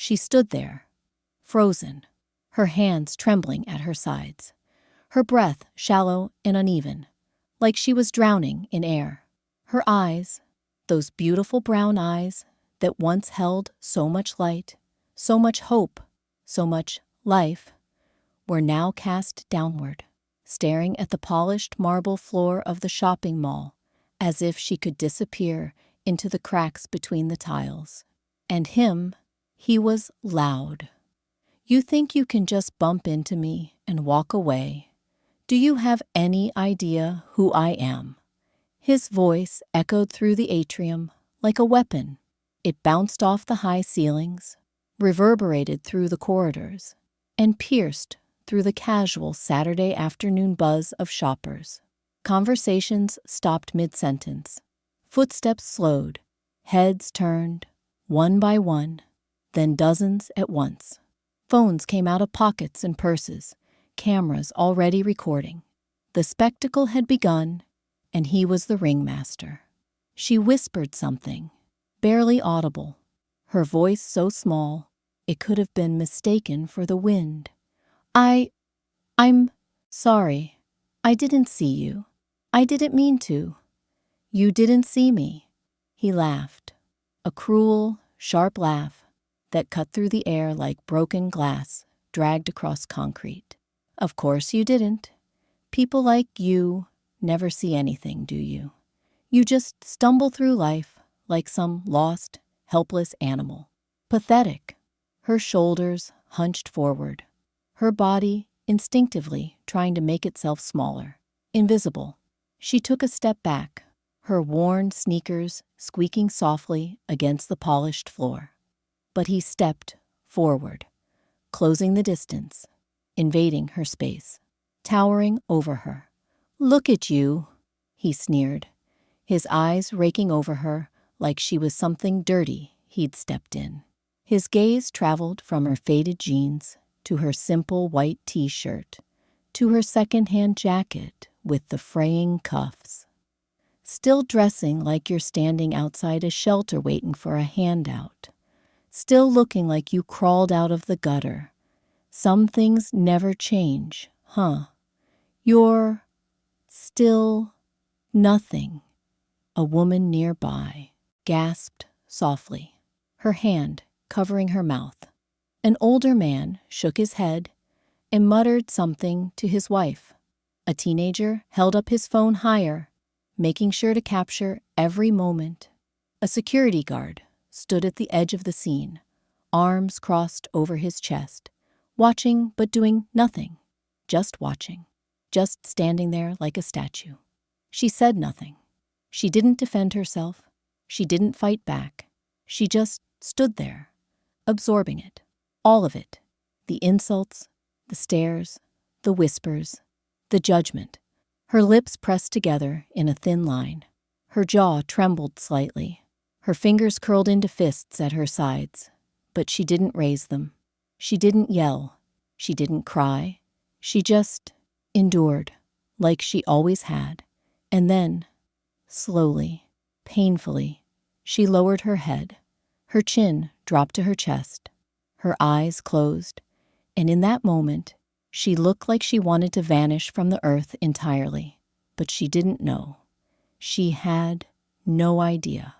She stood there, frozen, her hands trembling at her sides, her breath shallow and uneven, like she was drowning in air. Her eyes, those beautiful brown eyes that once held so much light, so much hope, so much life, were now cast downward, staring at the polished marble floor of the shopping mall as if she could disappear into the cracks between the tiles. And him, he was loud. "You think you can just bump into me and walk away? Do you have any idea who I am?" His voice echoed through the atrium like a weapon. It bounced off the high ceilings, reverberated through the corridors, and pierced through the casual Saturday afternoon buzz of shoppers. Conversations stopped mid-sentence. Footsteps slowed. Heads turned, one by one, then dozens at once. Phones came out of pockets and purses, cameras already recording. The spectacle had begun, and he was the ringmaster. She whispered something, barely audible, her voice so small it could have been mistaken for the wind. I'm sorry. I didn't see you. I didn't mean to. You didn't see me." He laughed, a cruel, sharp laugh that cut through the air like broken glass dragged across concrete. "Of course you didn't. People like you never see anything, do you? You just stumble through life like some lost, helpless animal." Pathetic, her shoulders hunched forward, her body instinctively trying to make itself smaller, invisible. She took a step back, her worn sneakers squeaking softly against the polished floor. But he stepped forward, closing the distance, invading her space, towering over her. "Look at you," he sneered, his eyes raking over her like she was something dirty he'd stepped in. His gaze traveled from her faded jeans to her simple white t-shirt, to her second-hand jacket with the fraying cuffs. "Still dressing like you're standing outside a shelter waiting for a handout. Still looking like you crawled out of the gutter. Some things never change, huh? You're still nothing." A woman nearby gasped softly, her hand covering her mouth. An older man shook his head and muttered something to his wife. A teenager held up his phone higher, making sure to capture every moment. A security guard stood at the edge of the scene, arms crossed over his chest, watching but doing nothing, just watching, just standing there like a statue. She said nothing. She didn't defend herself. She didn't fight back. She just stood there, absorbing it, all of it, the insults, the stares, the whispers, the judgment. Her lips pressed together in a thin line. Her jaw trembled slightly. Her fingers curled into fists at her sides, but she didn't raise them. She didn't yell. She didn't cry. She just endured, like she always had. And then, slowly, painfully, she lowered her head. Her chin dropped to her chest. Her eyes closed, and in that moment, she looked like she wanted to vanish from the earth entirely, but she didn't know. She had no idea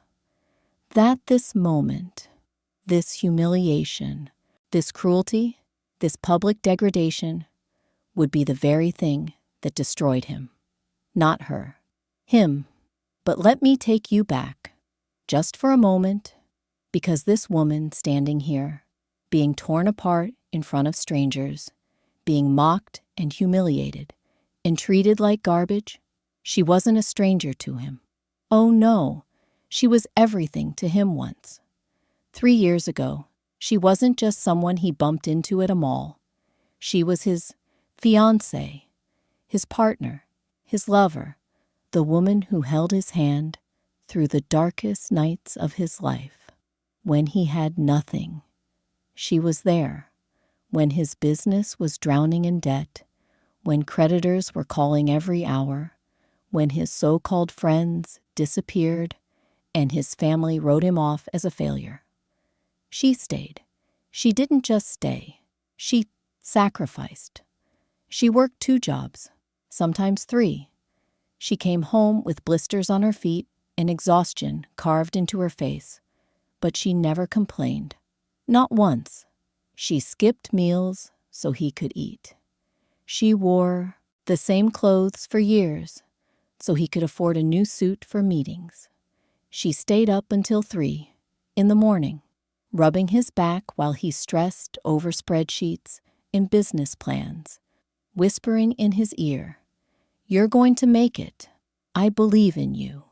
that this moment, this humiliation, this cruelty, this public degradation would be the very thing that destroyed him. Not her. Him. But let me take you back, just for a moment, because this woman standing here, being torn apart in front of strangers, being mocked and humiliated and treated like garbage, she wasn't a stranger to him. Oh no, she was everything to him once. 3 years ago, she wasn't just someone he bumped into at a mall. She was his fiancée, his partner, his lover, the woman who held his hand through the darkest nights of his life. When he had nothing, she was there. When his business was drowning in debt, when creditors were calling every hour, when his so-called friends disappeared and his family wrote him off as a failure. She stayed. She didn't just stay. She sacrificed. She worked 2 jobs, sometimes 3. She came home with blisters on her feet and exhaustion carved into her face. But she never complained. Not once. She skipped meals so he could eat. She wore the same clothes for years so he could afford a new suit for meetings. She stayed up until 3 in the morning, rubbing his back while he stressed over spreadsheets and business plans, whispering in his ear, "You're going to make it. I believe in you.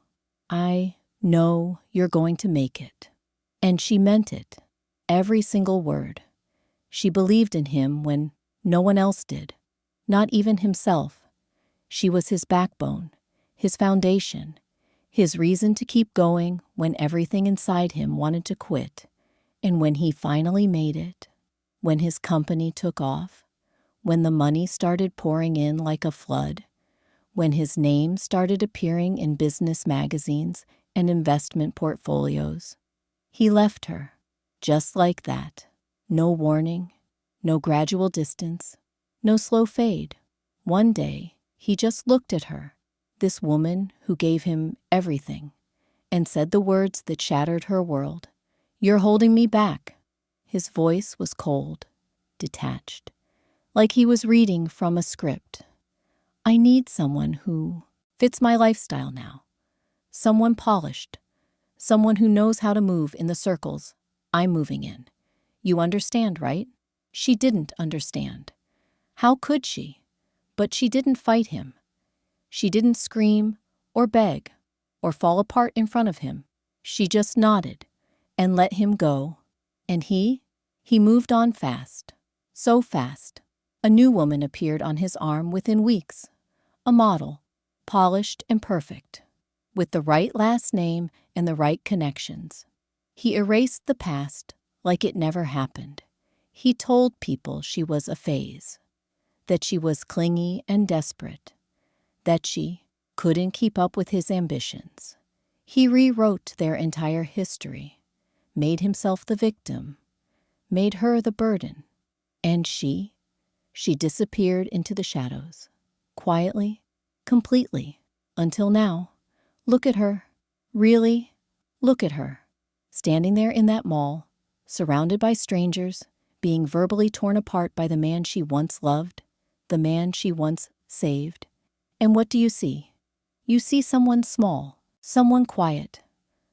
I know you're going to make it." And she meant it, every single word. She believed in him when no one else did, not even himself. She was his backbone, his foundation, his reason to keep going when everything inside him wanted to quit. And when he finally made it, when his company took off, when the money started pouring in like a flood, when his name started appearing in business magazines and investment portfolios, he left her, just like that. No warning, no gradual distance, no slow fade. One day, he just looked at her, this woman who gave him everything, and said the words that shattered her world. "You're holding me back." His voice was cold, detached, like he was reading from a script. "I need someone who fits my lifestyle now. Someone polished. Someone who knows how to move in the circles I'm moving in. You understand, right?" She didn't understand. How could she? But she didn't fight him. She didn't scream or beg or fall apart in front of him. She just nodded and let him go. And he moved on fast. So fast. A new woman appeared on his arm within weeks. A model, polished and perfect, with the right last name and the right connections. He erased the past like it never happened. He told people she was a phase, that she was clingy and desperate, that she couldn't keep up with his ambitions. He rewrote their entire history, made himself the victim, made her the burden, and she disappeared into the shadows, quietly, completely, until now. Look at her. Really, look at her. Standing there in that mall, surrounded by strangers, being verbally torn apart by the man she once loved, the man she once saved. And what do you see? You see someone small, someone quiet,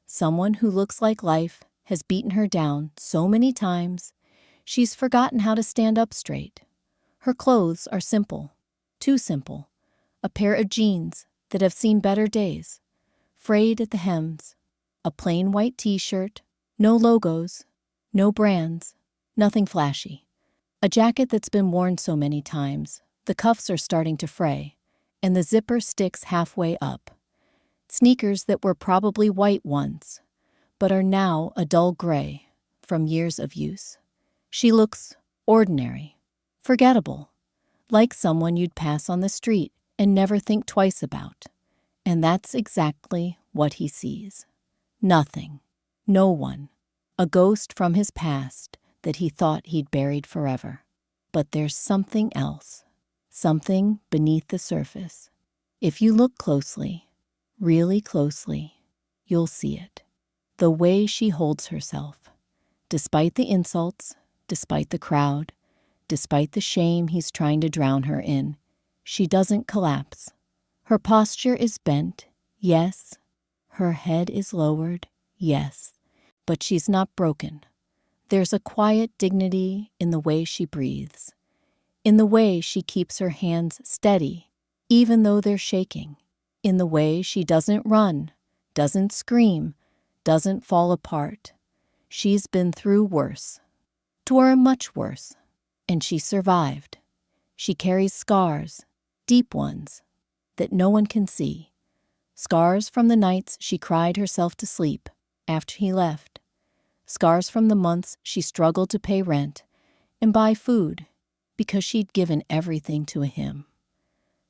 someone who looks like life has beaten her down so many times, she's forgotten how to stand up straight. Her clothes are simple, too simple. A pair of jeans that have seen better days, frayed at the hems, a plain white t-shirt, no logos, no brands, nothing flashy. A jacket that's been worn so many times, the cuffs are starting to fray, and the zipper sticks halfway up. Sneakers that were probably white once, but are now a dull gray from years of use. She looks ordinary, forgettable, like someone you'd pass on the street and never think twice about. And that's exactly what he sees. Nothing. No one. A ghost from his past that he thought he'd buried forever. But there's something else. Something beneath the surface. If you look closely, really closely, you'll see it. The way she holds herself. Despite the insults, despite the crowd, despite the shame he's trying to drown her in, she doesn't collapse. Her posture is bent, yes. Her head is lowered, yes. But she's not broken. There's a quiet dignity in the way she breathes, in the way she keeps her hands steady, even though they're shaking, in the way she doesn't run, doesn't scream, doesn't fall apart. She's been through worse, much worse, and she survived. She carries scars, deep ones, that no one can see. Scars from the nights she cried herself to sleep after he left. Scars from the months she struggled to pay rent and buy food because she'd given everything to him.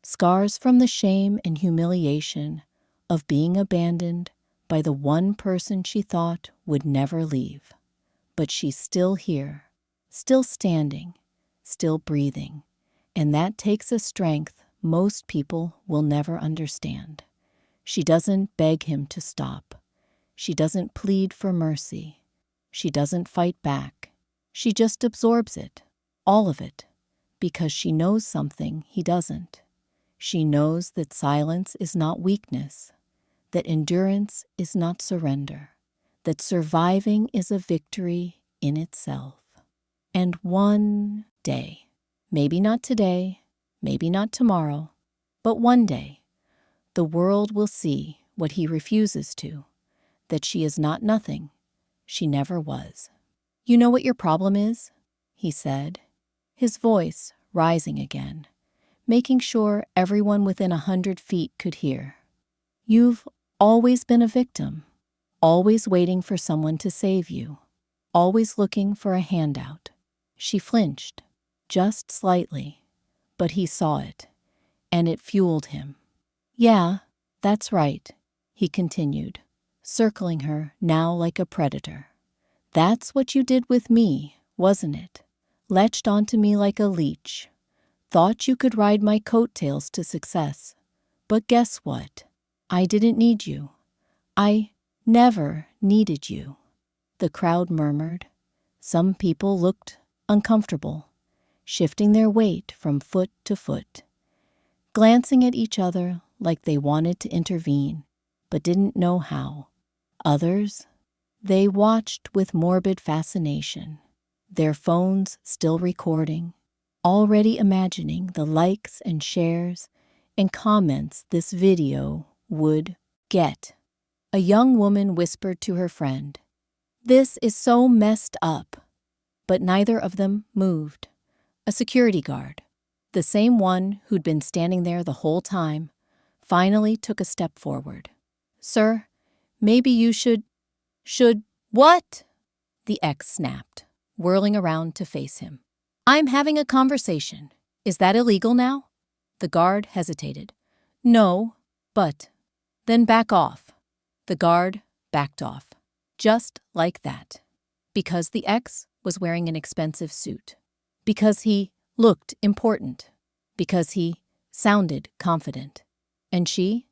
Scars from the shame and humiliation of being abandoned by the one person she thought would never leave. But she's still here, still standing, still breathing. And that takes a strength most people will never understand. She doesn't beg him to stop. She doesn't plead for mercy. She doesn't fight back. She just absorbs it, all of it, because she knows something he doesn't. She knows that silence is not weakness, that endurance is not surrender, that surviving is a victory in itself. And one day, maybe not today, maybe not tomorrow, but one day, the world will see what he refuses to, that she is not nothing. She never was. "You know what your problem is?" he said, his voice rising again, making sure everyone within 100 feet could hear. "You've always been a victim, always waiting for someone to save you, always looking for a handout." She flinched, just slightly, but he saw it, and it fueled him. "Yeah, that's right," he continued, circling her now like a predator. "That's what you did with me, wasn't it? Latched onto me like a leech. Thought you could ride my coattails to success. But guess what? I didn't need you. I never needed you." The crowd murmured. Some people looked uncomfortable, shifting their weight from foot to foot, glancing at each other like they wanted to intervene, but didn't know how. Others, they watched with morbid fascination, their phones still recording, already imagining the likes and shares and comments this video would get. A young woman whispered to her friend, "This is so messed up." But neither of them moved. A security guard, the same one who'd been standing there the whole time, finally took a step forward. "Sir, maybe you should what?" The ex snapped, whirling around to face him. "I'm having a conversation. Is that illegal now?" The guard hesitated. "No, but..." "Then back off." The guard backed off, just like that. Because the ex was wearing an expensive suit. Because he looked important. Because he sounded confident. And she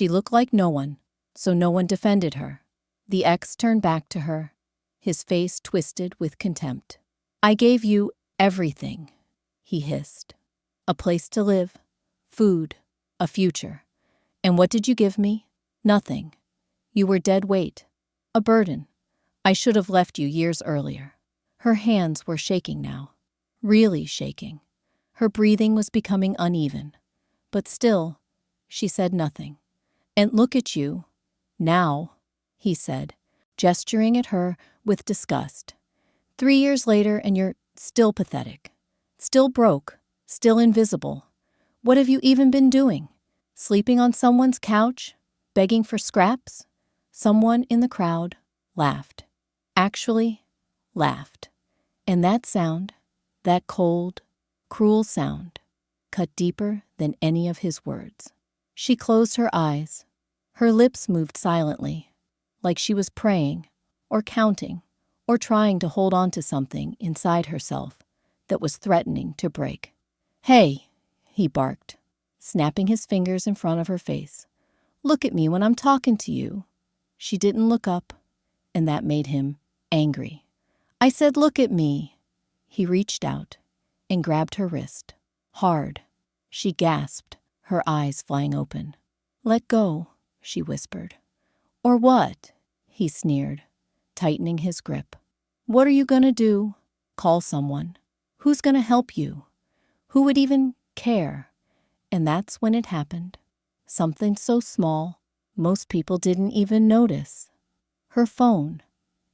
looked like no one, so no one defended her. The ex turned back to her, his face twisted with contempt. "I gave you everything," he hissed. "A place to live, food, a future. And what did you give me? Nothing. You were dead weight, a burden. I should have left you years earlier." Her hands were shaking now, really shaking. Her breathing was becoming uneven. But still, she said nothing. "And look at you, now," he said, gesturing at her with disgust. 3 years later and you're still pathetic, still broke, still invisible. What have you even been doing? Sleeping on someone's couch? Begging for scraps?" Someone in the crowd laughed. Actually laughed. And that sound, that cold, cruel sound, cut deeper than any of his words. She closed her eyes. Her lips moved silently, like she was praying, or counting, or trying to hold on to something inside herself that was threatening to break. "Hey," he barked, snapping his fingers in front of her face. "Look at me when I'm talking to you." She didn't look up, and that made him angry. "I said, look at me." He reached out and grabbed her wrist, hard. She gasped, her eyes flying open. "Let go," she whispered. "Or what?" he sneered, tightening his grip. "What are you going to do? Call someone? Who's going to help you? Who would even care?" And that's when it happened. Something so small, most people didn't even notice. Her phone.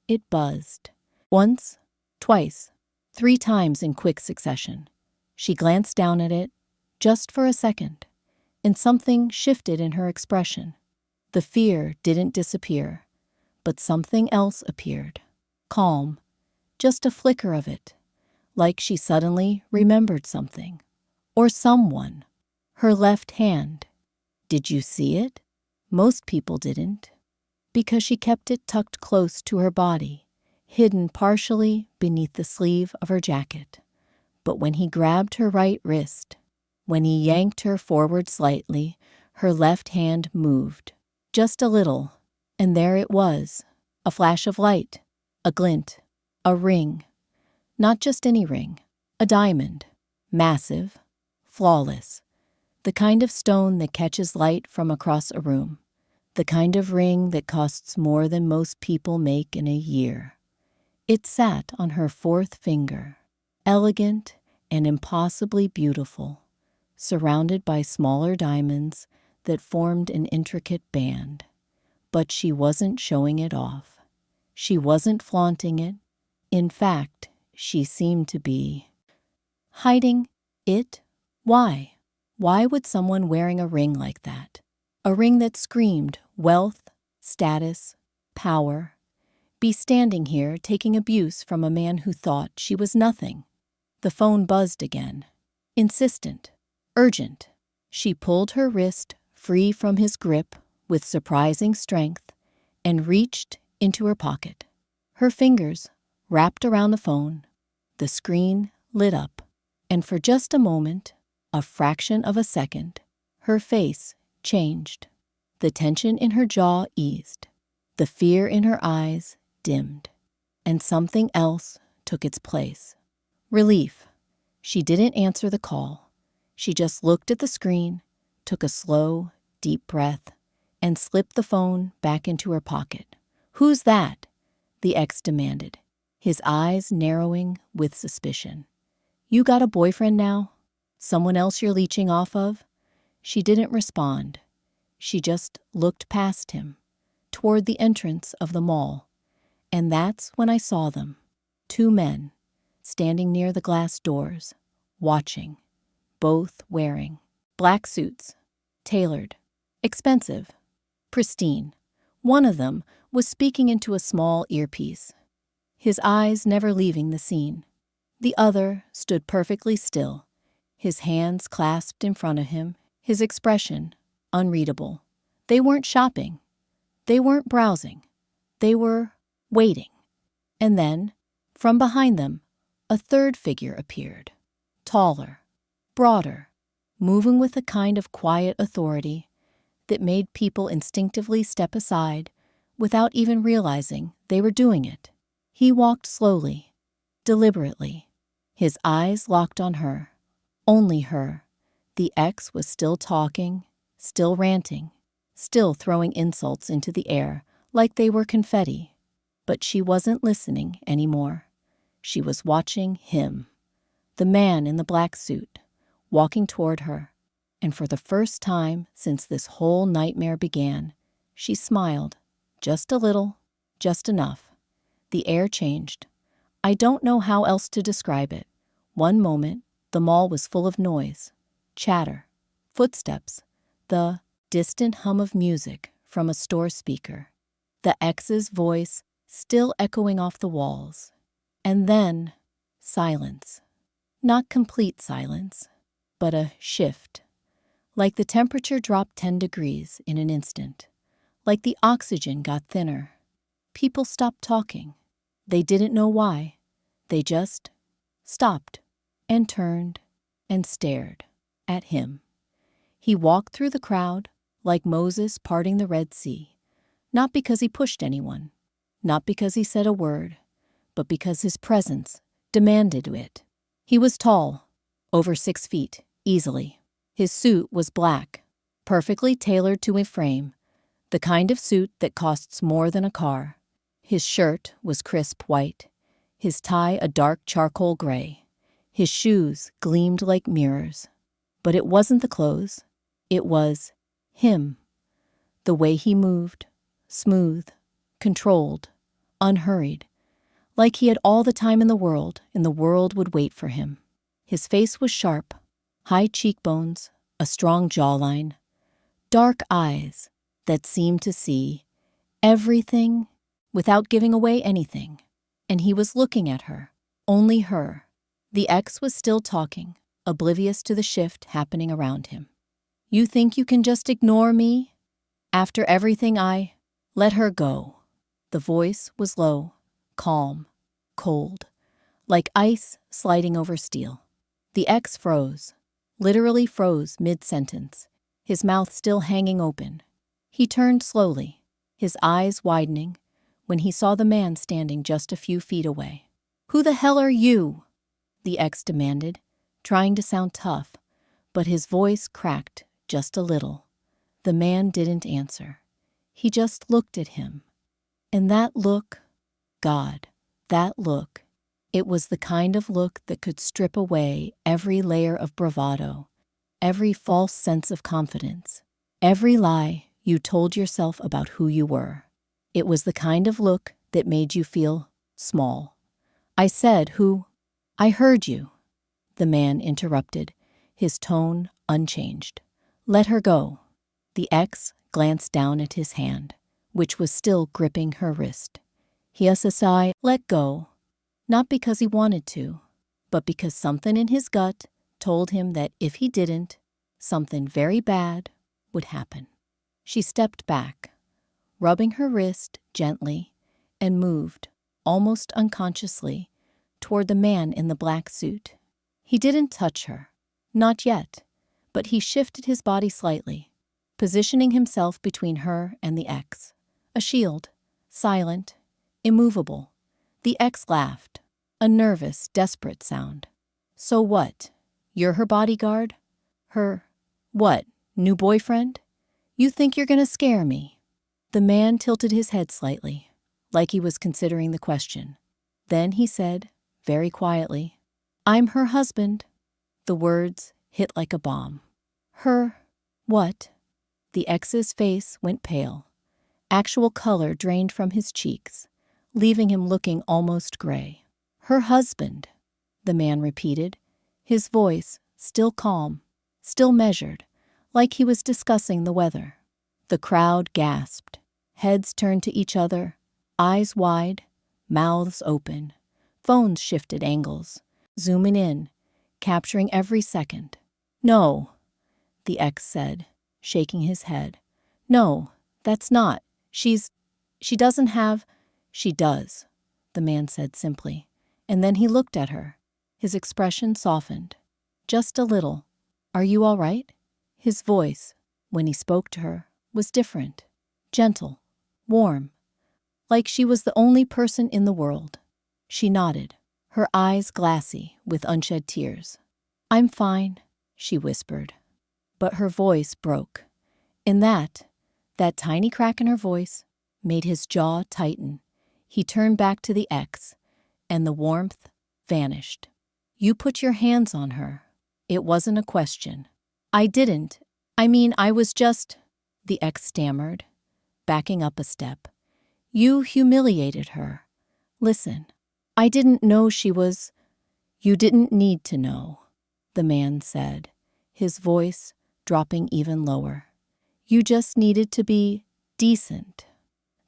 It buzzed. Once, twice, 3 times in quick succession. She glanced down at it, just for a second, and something shifted in her expression. The fear didn't disappear, but something else appeared. Calm, just a flicker of it, like she suddenly remembered something, or someone. Her left hand. Did you see it? Most people didn't, because she kept it tucked close to her body, hidden partially beneath the sleeve of her jacket. But when he grabbed her right wrist, when he yanked her forward slightly, her left hand moved. Just a little, and there it was, a flash of light, a glint, a ring. Not just any ring, a diamond, massive, flawless, the kind of stone that catches light from across a room, the kind of ring that costs more than most people make in a year. It sat on her fourth finger, elegant and impossibly beautiful, surrounded by smaller diamonds that formed an intricate band. But she wasn't showing it off. She wasn't flaunting it. In fact, she seemed to be hiding it. Why? Why would someone wearing a ring like that, a ring that screamed wealth, status, power, be standing here taking abuse from a man who thought she was nothing? The phone buzzed again. Insistent, urgent. She pulled her wrist free from his grip with surprising strength and reached into her pocket. Her fingers wrapped around the phone. The screen lit up, and for just a moment, a fraction of a second, her face changed. The tension in her jaw eased. The fear in her eyes dimmed, and something else took its place. Relief. She didn't answer the call. She just looked at the screen, took a slow, deep breath, and slipped the phone back into her pocket. "Who's that?" the ex demanded, his eyes narrowing with suspicion. "You got a boyfriend now? Someone else you're leeching off of?" She didn't respond. She just looked past him, toward the entrance of the mall. And that's when I saw them, two men, standing near the glass doors, watching, both wearing black suits, tailored, expensive, pristine. One of them was speaking into a small earpiece, his eyes never leaving the scene. The other stood perfectly still, his hands clasped in front of him, his expression unreadable. They weren't shopping. They weren't browsing. They were waiting. And then, from behind them, a third figure appeared, taller, broader, moving with a kind of quiet authority that made people instinctively step aside without even realizing they were doing it. He walked slowly, deliberately, his eyes locked on her, only her. The ex was still talking, still ranting, still throwing insults into the air like they were confetti. But she wasn't listening anymore. She was watching him, the man in the black suit, walking toward her. And for the first time since this whole nightmare began, she smiled, just a little, just enough. The air changed. I don't know how else to describe it. One moment, the mall was full of noise, chatter, footsteps, the distant hum of music from a store speaker, the ex's voice still echoing off the walls. And then, silence. Not complete silence, but a shift. Like the temperature dropped 10 degrees in an instant. Like the oxygen got thinner. People stopped talking. They didn't know why. They just stopped and turned and stared at him. He walked through the crowd like Moses parting the Red Sea, not because he pushed anyone, not because he said a word, but because his presence demanded it. He was tall, over 6 feet, easily. His suit was black, perfectly tailored to a frame, the kind of suit that costs more than a car. His shirt was crisp white, his tie a dark charcoal gray. His shoes gleamed like mirrors. But it wasn't the clothes. It was him. The way he moved, smooth, controlled, unhurried, like he had all the time in the world and the world would wait for him. His face was sharp, high cheekbones, a strong jawline, dark eyes that seemed to see everything without giving away anything. And he was looking at her, only her. The ex was still talking, oblivious to the shift happening around him. "You think you can just ignore me? After everything let her go." The voice was low, calm, cold, like ice sliding over steel. The ex froze, literally froze mid-sentence, his mouth still hanging open. He turned slowly, his eyes widening, when he saw the man standing just a few feet away. "Who the hell are you?" the ex demanded, trying to sound tough, but his voice cracked just a little. The man didn't answer. He just looked at him. And that look, God, that look, it was the kind of look that could strip away every layer of bravado, every false sense of confidence, every lie you told yourself about who you were. It was the kind of look that made you feel small. "I said who?" "I heard you," the man interrupted, his tone unchanged. "Let her go." The ex glanced down at his hand, which was still gripping her wrist. He let go, not because he wanted to, but because something in his gut told him that if he didn't, something very bad would happen. She stepped back, rubbing her wrist gently, and moved, almost unconsciously, toward the man in the black suit. He didn't touch her, not yet, but he shifted his body slightly, positioning himself between her and the ex. A shield, silent, immovable. The ex laughed, a nervous, desperate sound. "So what? You're her bodyguard? Her, what, new boyfriend? You think you're gonna scare me?" The man tilted his head slightly, like he was considering the question. Then he said, very quietly, "I'm her husband." The words hit like a bomb. "Her, what?" The ex's face went pale. Actual color drained from his cheeks, leaving him looking almost gray. "Her husband," the man repeated, his voice still calm, still measured, like he was discussing the weather. The crowd gasped, heads turned to each other, eyes wide, mouths open. Phones shifted angles, zooming in, capturing every second. "No," the ex said, shaking his head. "No, that's not. She doesn't have—" "She does," the man said simply. And then he looked at her. His expression softened. Just a little. "Are you all right?" His voice, when he spoke to her, was different. Gentle, warm, like she was the only person in the world. She nodded, her eyes glassy with unshed tears. "I'm fine," she whispered. But her voice broke. And that tiny crack in her voice made his jaw tighten. He turned back to the ex, and the warmth vanished. "You put your hands on her. It wasn't a question." "I didn't. I was just—" the ex stammered, backing up a step. "You humiliated her. Listen, I didn't know she was—" "You didn't need to know," the man said, his voice dropping even lower. "You just needed to be decent."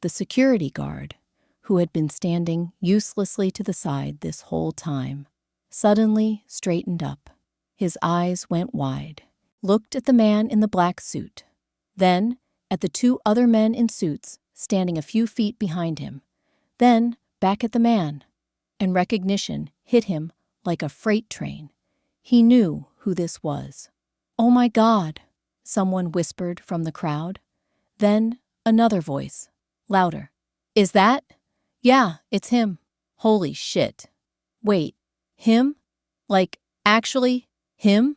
The security guard, who had been standing uselessly to the side this whole time, suddenly straightened up. His eyes went wide, looked at the man in the black suit, then at the two other men in suits standing a few feet behind him, then back at the man, and recognition hit him like a freight train. He knew who this was. "Oh my God," someone whispered from the crowd. Then another voice, louder. "Is that? Yeah, it's him. Holy shit. Wait, him? Like, actually, him?"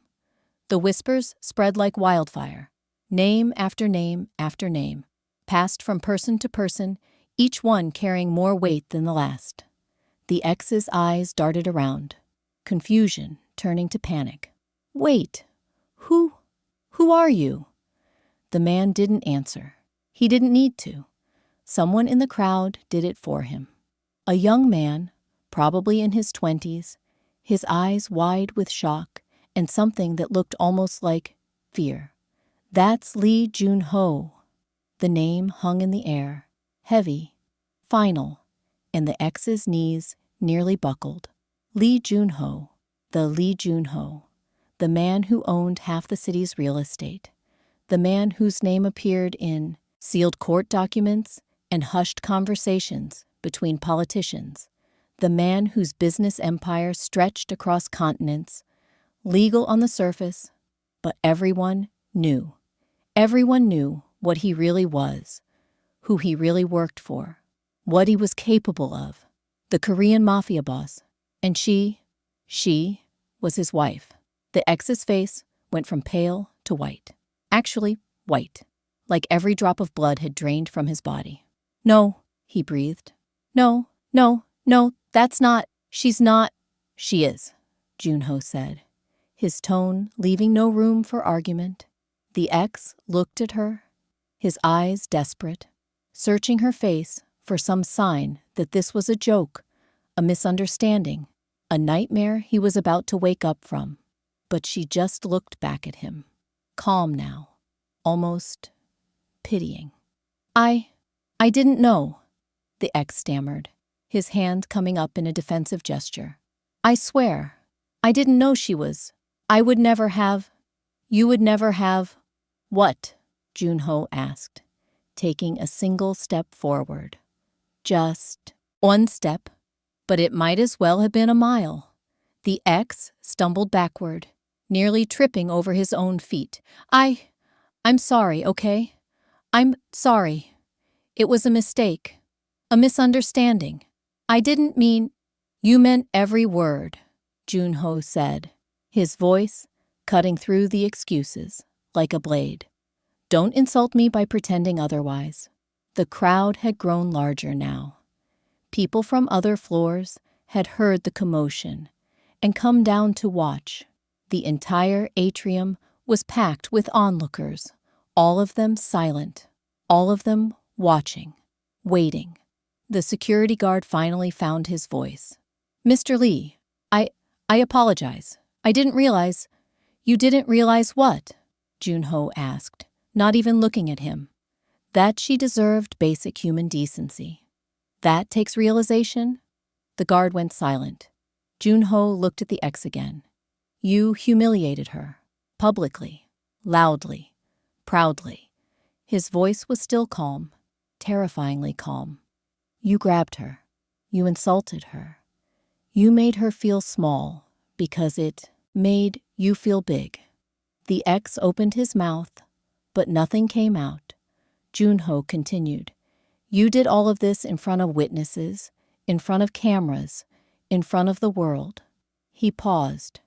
The whispers spread like wildfire. Name after name after name, passed from person to person, each one carrying more weight than the last. The ex's eyes darted around, confusion turning to panic. "Wait, who are you?" The man didn't answer. He didn't need to. Someone in the crowd did it for him. A young man, probably in his 20s, his eyes wide with shock and something that looked almost like fear. "That's Lee Jun-ho." The name hung in the air, heavy, final, and the ex's knees nearly buckled. Lee Jun-ho, the man who owned half the city's real estate, the man whose name appeared in sealed court documents and hushed conversations between politicians, the man whose business empire stretched across continents, legal on the surface, but everyone knew. Everyone knew what he really was, who he really worked for, what he was capable of. The Korean Mafia boss. And she was his wife. The ex's face went from pale to white. Actually, white, like every drop of blood had drained from his body. "No," he breathed. "No, no, no, that's not, she's not." "She is," Junho said, his tone leaving no room for argument. The ex looked at her, his eyes desperate, searching her face for some sign that this was a joke, a misunderstanding, a nightmare he was about to wake up from. But she just looked back at him, calm now, almost pitying. I didn't know," the ex stammered, his hand coming up in a defensive gesture. "I swear, I didn't know she was. I would never have." "You would never have—" "What?" Junho asked, taking a single step forward. Just one step, but it might as well have been a mile. The ex stumbled backward, nearly tripping over his own feet. I'm sorry, okay? I'm sorry. It was a mistake, a misunderstanding. I didn't mean—" "You meant every word," Junho said, his voice cutting through the excuses like a blade. "Don't insult me by pretending otherwise." The crowd had grown larger now. People from other floors had heard the commotion and come down to watch. The entire atrium was packed with onlookers, all of them silent, all of them watching, waiting. The security guard finally found his voice. "Mr. Lee, I apologize. I didn't realize—" "You didn't realize what?" Junho asked, not even looking at him. That she deserved basic human decency. "That takes realization?" The guard went silent. Junho looked at the ex again. "You humiliated her, publicly, loudly, proudly." His voice was still calm, terrifyingly calm. "You grabbed her. You insulted her. You made her feel small because it made you feel big." The ex opened his mouth, but nothing came out. Junho continued. "You did all of this in front of witnesses, in front of cameras, in front of the world." He paused.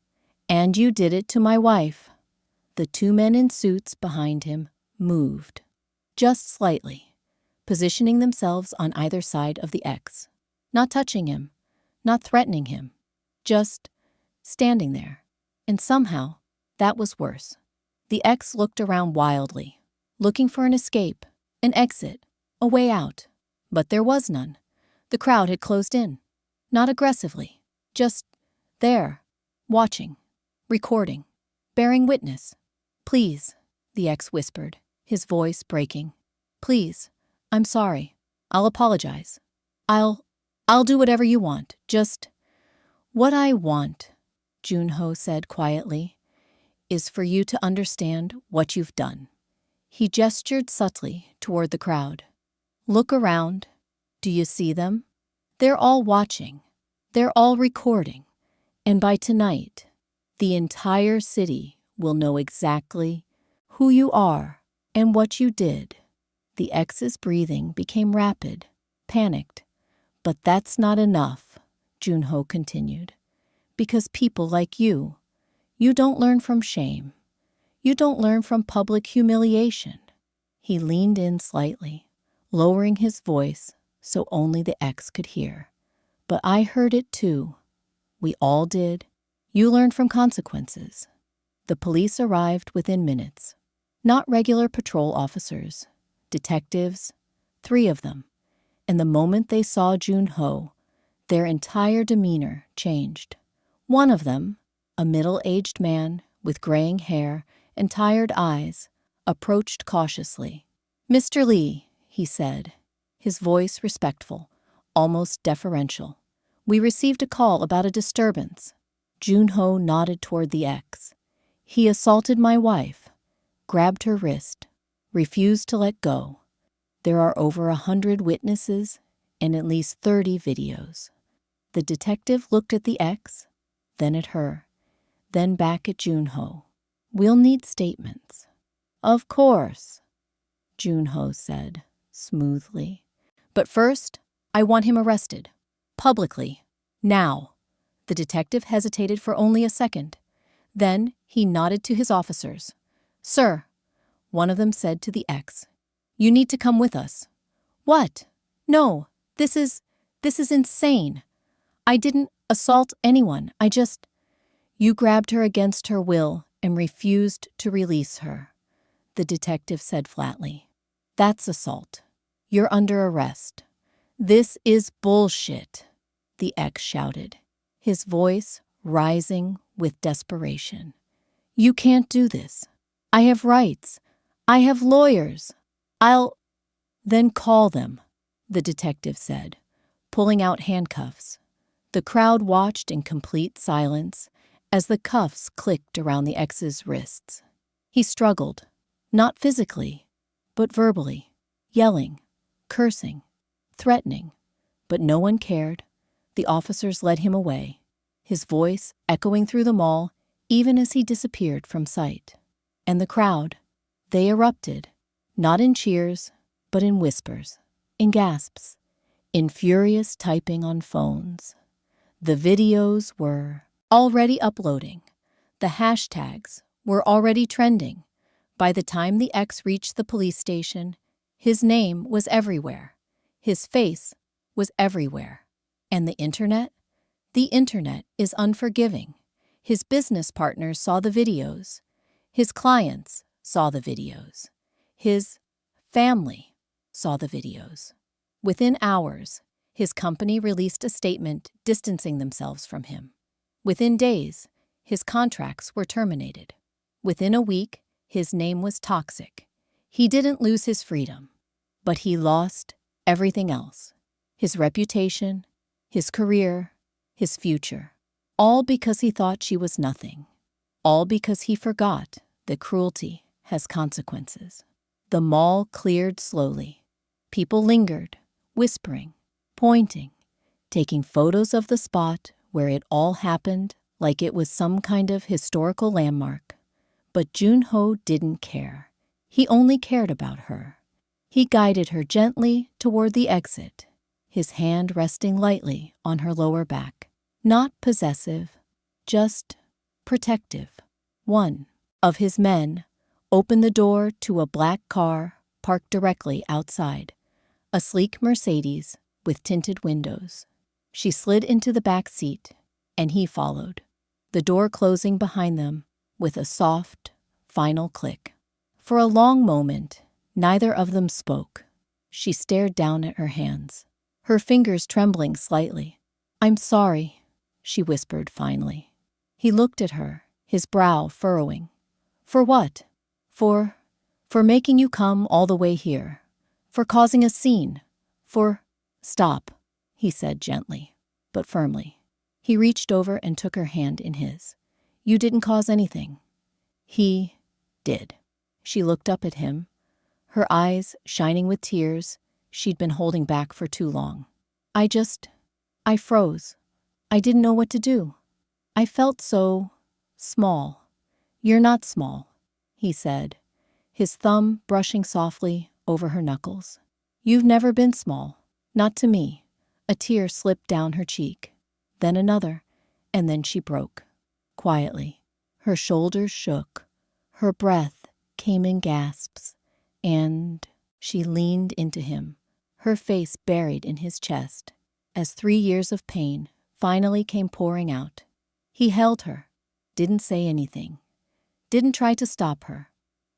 "And you did it to my wife." The two men in suits behind him moved, just slightly, positioning themselves on either side of the ex, not touching him, not threatening him, just standing there. And somehow, that was worse. The ex looked around wildly, looking for an escape, an exit, a way out. But there was none. The crowd had closed in. Not aggressively, just there, watching, recording, bearing witness. "Please," the ex whispered, his voice breaking. "Please, I'm sorry. I'll apologize. I'll do whatever you want. Just—" "What I want," Junho said quietly, "is for you to understand what you've done." He gestured subtly toward the crowd. "Look around. Do you see them? They're all watching. They're all recording. And by tonight, the entire city will know exactly who you are and what you did." The ex's breathing became rapid, panicked. "But that's not enough," Junho continued. "Because people like you don't learn from shame. You don't learn from public humiliation." He leaned in slightly, lowering his voice so only the ex could hear. "But I heard it too. We all did. You learn from consequences." The police arrived within minutes. Not regular patrol officers, detectives, 3 of them. And the moment they saw Junho, their entire demeanor changed. One of them, a middle-aged man with graying hair and tired eyes, approached cautiously. "Mr. Lee," he said, his voice respectful, almost deferential. "We received a call about a disturbance." Junho nodded toward the ex. "He assaulted my wife, grabbed her wrist, refused to let go. There are over 100 witnesses and at least 30 videos. The detective looked at the ex, then at her, then back at Junho. "We'll need statements." "Of course," Junho said smoothly. "But first, I want him arrested. Publicly. Now." The detective hesitated for only a second. Then he nodded to his officers. "Sir," one of them said to the ex, "you need to come with us." "What? No, this is insane. I didn't assault anyone. I just—" "You grabbed her against her will and refused to release her," the detective said flatly. "That's assault. You're under arrest." "This is bullshit," the ex shouted, his voice rising with desperation. "You can't do this. I have rights. I have lawyers. I'll—" "Then call them," the detective said, pulling out handcuffs. The crowd watched in complete silence as the cuffs clicked around the ex's wrists. He struggled, not physically, but verbally, yelling, cursing, threatening, but no one cared. The officers led him away, his voice echoing through the mall even as he disappeared from sight. And the crowd, they erupted, not in cheers, but in whispers, in gasps, in furious typing on phones. The videos were already uploading. The hashtags were already trending. By the time the ex reached the police station, his name was everywhere. His face was everywhere. And the internet? The internet is unforgiving. His business partners saw the videos. His clients saw the videos. His family saw the videos. Within hours, his company released a statement distancing themselves from him. Within days, his contracts were terminated. Within a week, his name was toxic. He didn't lose his freedom, but he lost everything else. His reputation, his career, his future. All because he thought she was nothing. All because he forgot that cruelty has consequences. The mall cleared slowly. People lingered, whispering, pointing, taking photos of the spot where it all happened like it was some kind of historical landmark. But Junho didn't care. He only cared about her. He guided her gently toward the exit, his hand resting lightly on her lower back. Not possessive, just protective. One of his men opened the door to a black car parked directly outside, a sleek Mercedes with tinted windows. She slid into the back seat, and he followed, the door closing behind them with a soft, final click. For a long moment, neither of them spoke. She stared down at her hands, her fingers trembling slightly. "I'm sorry," she whispered finally. He looked at her, his brow furrowing. "For what?" For making you come all the way here. For causing a scene. Stop," he said gently, but firmly. He reached over and took her hand in his. "You didn't cause anything." "He did." She looked up at him, her eyes shining with tears she'd been holding back for too long. I froze. I didn't know what to do. I felt so small." "You're not small," he said, his thumb brushing softly over her knuckles. "You've never been small, not to me." A tear slipped down her cheek, then another, and then she broke, quietly. Her shoulders shook, her breath came in gasps, and she leaned into him, her face buried in his chest, as 3 years of pain finally came pouring out. He held her, didn't say anything, didn't try to stop her,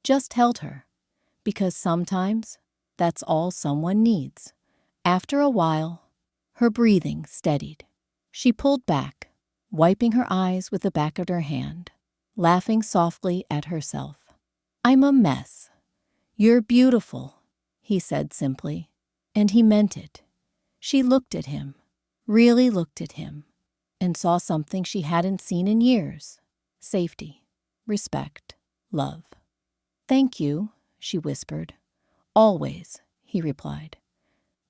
just held her, because sometimes that's all someone needs. After a while, her breathing steadied. She pulled back, wiping her eyes with the back of her hand, laughing softly at herself. "I'm a mess." "You're beautiful," he said simply, and he meant it. She looked at him, really looked at him, and saw something she hadn't seen in years. Safety, respect, love. "Thank you," she whispered. "Always," he replied.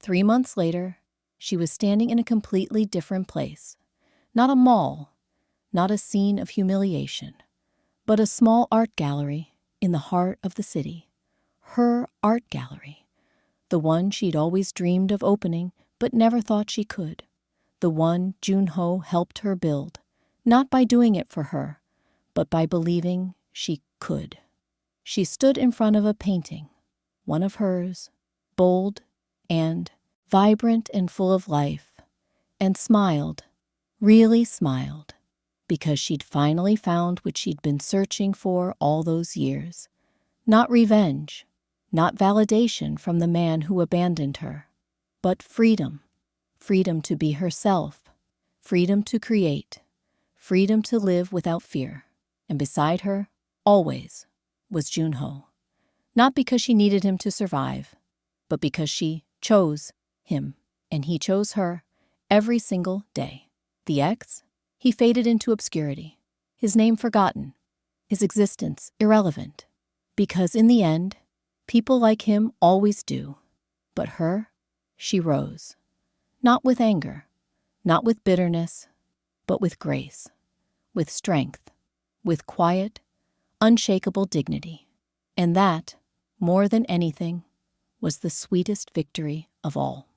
3 months later, She was standing in a completely different place. Not a mall, not a scene of humiliation, but a small art gallery in the heart of the city. Her art gallery. The one she'd always dreamed of opening but never thought she could. The one Junho helped her build, not by doing it for her, but by believing she could. She stood in front of a painting, one of hers, bold and vibrant and full of life, and smiled, really smiled, because she'd finally found what she'd been searching for all those years. Not revenge, not validation from the man who abandoned her, but freedom. Freedom to be herself, freedom to create, freedom to live without fear. And beside her, always, was Junho. Not because she needed him to survive, but because she chose him, and he chose her every single day. The ex, he faded into obscurity, his name forgotten, his existence irrelevant, because in the end, people like him always do. But her, she rose, not with anger, not with bitterness, but with grace, with strength, with quiet, unshakable dignity. And that, more than anything, was the sweetest victory of all.